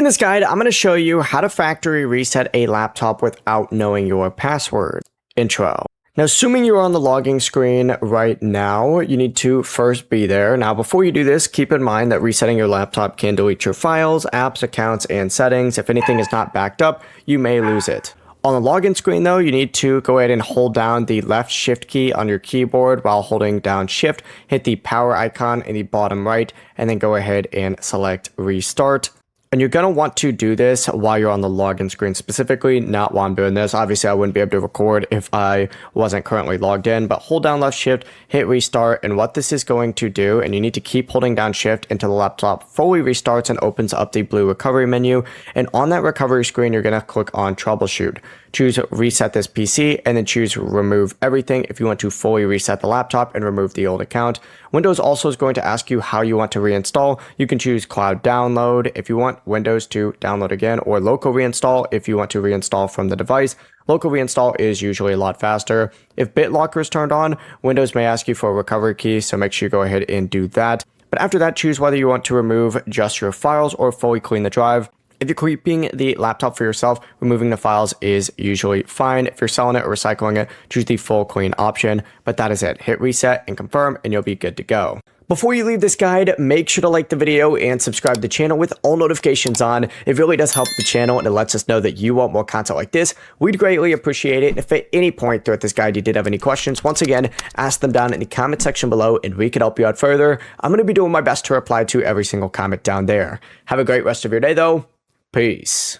In this guide, I'm going to show you how to factory reset a laptop without knowing your password. Intro. Now, assuming you're on the logging screen right now, you need to first be there. Now, before you do this, keep in mind that resetting your laptop can delete your files, apps, accounts, and settings. If anything is not backed up, you may lose it. On the login screen though, you need to go ahead and hold down the left shift key on your keyboard while holding down shift, hit the power icon in the bottom right, and then go ahead and select restart. And you're going to want to do this while you're on the login screen specifically, not while I'm doing this. Obviously, I wouldn't be able to record if I wasn't currently logged in, but hold down left shift, hit restart. And what this is going to do, and you need to keep holding down shift until the laptop fully restarts and opens up the blue recovery menu. And on that recovery screen, you're going to click on troubleshoot. Choose reset this PC and then choose remove everything if you want to fully reset the laptop and remove the old account. Windows also is going to ask you how you want to reinstall. You can choose cloud download if you want Windows to download again, or local reinstall if you want to reinstall from the device. Local reinstall is usually a lot faster. If BitLocker is turned on, Windows may ask you for a recovery key, so make sure you go ahead and do that. But after that, choose whether you want to remove just your files or fully clean the drive. If you're keeping the laptop for yourself, removing the files is usually fine. If you're selling it or recycling it, choose the full clean option. But that is it. Hit reset and confirm, and you'll be good to go. Before you leave this guide, make sure to like the video and subscribe to the channel with all notifications on. It really does help the channel, and it lets us know that you want more content like this. We'd greatly appreciate it. And if at any point throughout this guide you did have any questions, once again, ask them down in the comment section below and we can help you out further. I'm going to be doing my best to reply to every single comment down there. Have a great rest of your day though. Peace.